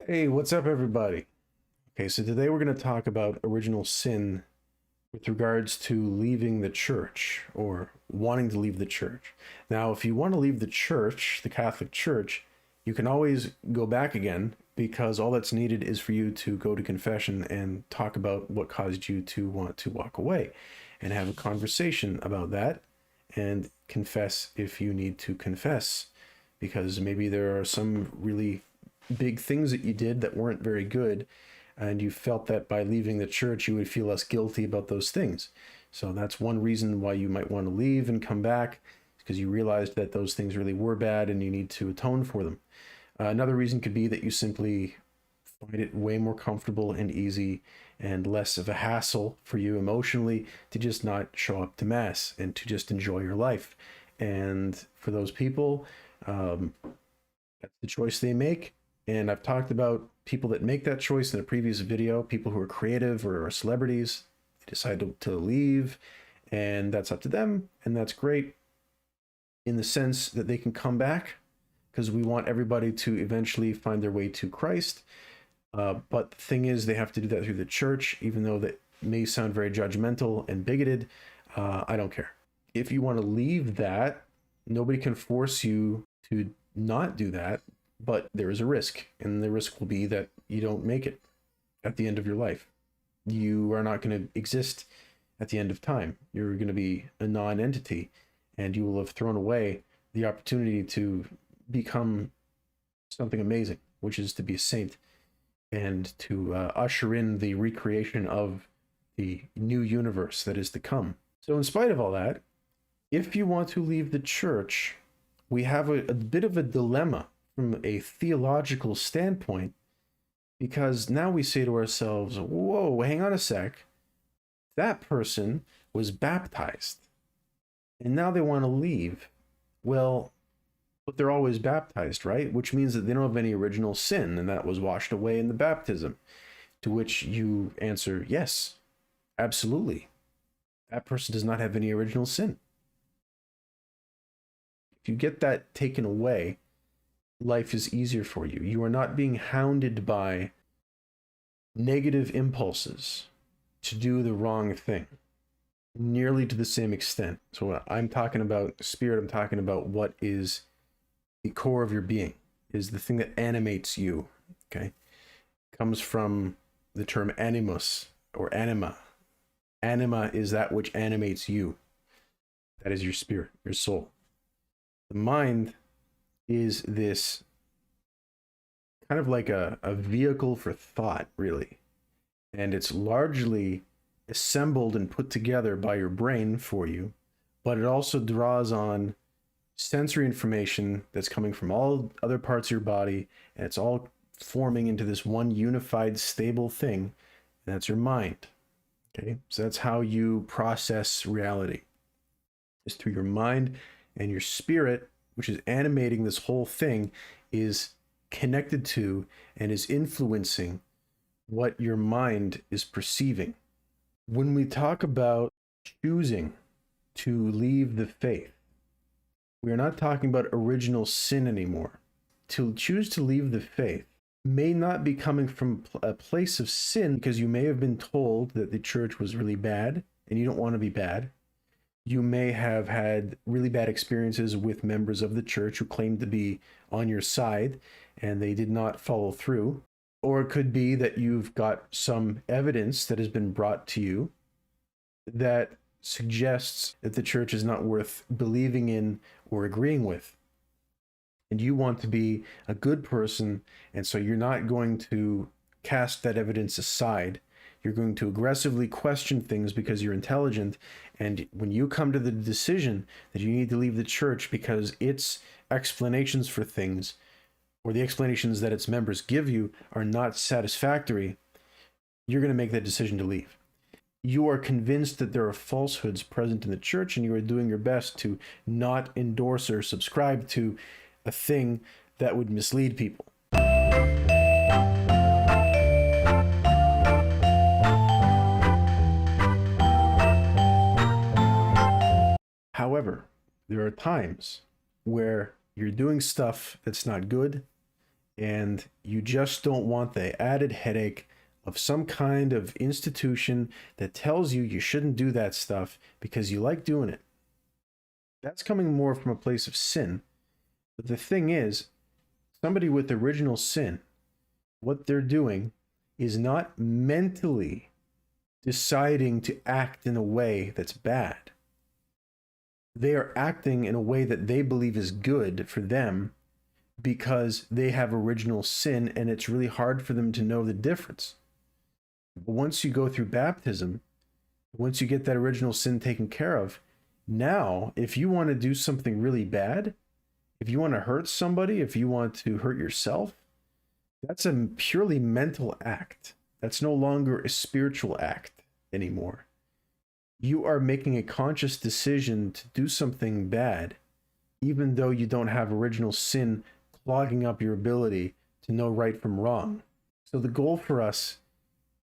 Hey, what's up, everybody? Okay, so today we're going to talk about original sin with regards to leaving the church or wanting to leave the church. Now, if you want to leave the church, the Catholic Church, you can always go back again because all that's needed is for you to go to confession and talk about what caused you to want to walk away and have a conversation about that and confess if you need to confess because maybe there are some really big things that you did that weren't very good, and you felt that by leaving the church you would feel less guilty about those things. So that's one reason why you might want to leave and come back, because you realized that those things really were bad and you need to atone for them. Another reason could be that you simply find it way more comfortable and easy and less of a hassle for you emotionally to just not show up to mass and to just enjoy your life. And for those people, that's the choice they make. And I've talked about people that make that choice in a previous video, people who are creative or are celebrities. They decide to leave, and that's up to them, and that's great in the sense that they can come back, because we want everybody to eventually find their way to Christ. But the thing is, they have to do that through the church, even though that may sound very judgmental and bigoted. I don't care. If you want to leave that, nobody can force you to not do that, but there is a risk, and the risk will be that you don't make it at the end of your life. You are not going to exist at the end of time. You're going to be a non-entity, and you will have thrown away the opportunity to become something amazing, which is to be a saint and to usher in the recreation of the new universe that is to come. So in spite of all that, if you want to leave the church, we have a bit of a dilemma from a theological standpoint, because now we say to ourselves, whoa, hang on a sec, that person was baptized and now they want to leave. Well, but they're always baptized, right? Which means that they don't have any original sin, and that was washed away in the baptism. To which you answer, yes, absolutely. That person does not have any original sin. If you get that taken away, life is easier for you. You are not being hounded by negative impulses to do the wrong thing nearly to the same extent. So when I'm talking about spirit, I'm talking about what is the core of your being, is the thing that animates you. Okay, comes from the term animus or anima. Anima is that which animates you. That is your spirit, your soul. The mind is this kind of like a vehicle for thought, really. And it's largely assembled and put together by your brain for you, but it also draws on sensory information that's coming from all other parts of your body, and it's all forming into this one unified, stable thing, and that's your mind. Okay, so that's how you process reality, is through your mind, and your spirit, which is animating this whole thing, is connected to and is influencing what your mind is perceiving. When we talk about choosing to leave the faith, we are not talking about original sin anymore. To choose to leave the faith may not be coming from a place of sin, because you may have been told that the church was really bad and you don't want to be bad. You may have had really bad experiences with members of the church who claimed to be on your side and they did not follow through. Or it could be that you've got some evidence that has been brought to you that suggests that the church is not worth believing in or agreeing with. And you want to be a good person, and so you're not going to cast that evidence aside. You're going to aggressively question things because you're intelligent. And when you come to the decision that you need to leave the church because its explanations for things, or the explanations that its members give you, are not satisfactory, you're going to make that decision to leave. You are convinced that there are falsehoods present in the church, and you are doing your best to not endorse or subscribe to a thing that would mislead people. However, there are times where you're doing stuff that's not good, and you just don't want the added headache of some kind of institution that tells you you shouldn't do that stuff because you like doing it. That's coming more from a place of sin. But the thing is, somebody with original sin, what they're doing is not mentally deciding to act in a way that's bad. They are acting in a way that they believe is good for them because they have original sin, and it's really hard for them to know the difference. But once you go through baptism, once you get that original sin taken care of, now if you want to do something really bad, if you want to hurt somebody, if you want to hurt yourself, that's a purely mental act. That's no longer a spiritual act anymore. You are making a conscious decision to do something bad, even though you don't have original sin clogging up your ability to know right from wrong. So the goal for us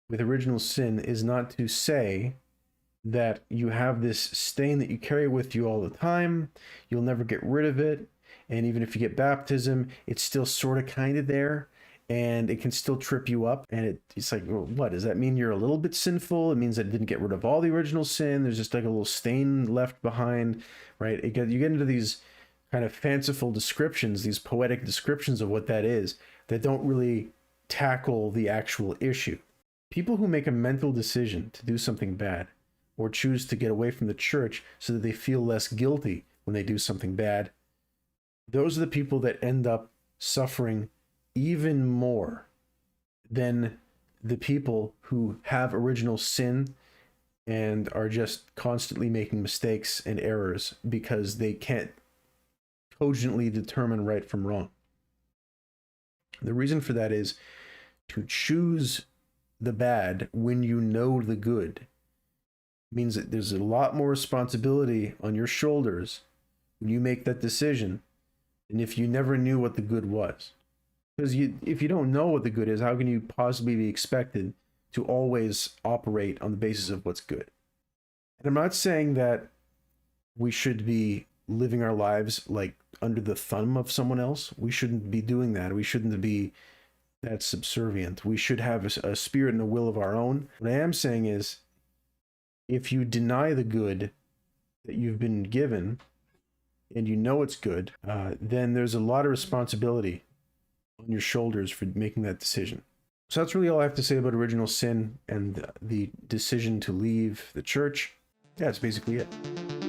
with original sin is not to say that you have this stain that you carry with you all the time, you'll never get rid of it, and even if you get baptism, it's still sort of kind of there, and it can still trip you up. And it's like, well, what does that mean? You're a little bit sinful? It means that it didn't get rid of all the original sin. There's just like a little stain left behind, right? You get into these kind of fanciful descriptions, these poetic descriptions of what that is, that don't really tackle the actual issue. People who make a mental decision to do something bad, or choose to get away from the church so that they feel less guilty when they do something bad, those are the people that end up suffering even more than the people who have original sin and are just constantly making mistakes and errors because they can't cogently determine right from wrong. The reason for that is to choose the bad when you know the good means that there's a lot more responsibility on your shoulders when you make that decision than if you never knew what the good was. Because if you don't know what the good is, how can you possibly be expected to always operate on the basis of what's good? And I'm not saying that we should be living our lives like under the thumb of someone else. We shouldn't be doing that. We shouldn't be that subservient. We should have a spirit and a will of our own. What I am saying is, if you deny the good that you've been given and you know it's good, then there's a lot of responsibility on your shoulders for making that decision. So that's really all I have to say about original sin and the decision to leave the church. Yeah, that's basically it.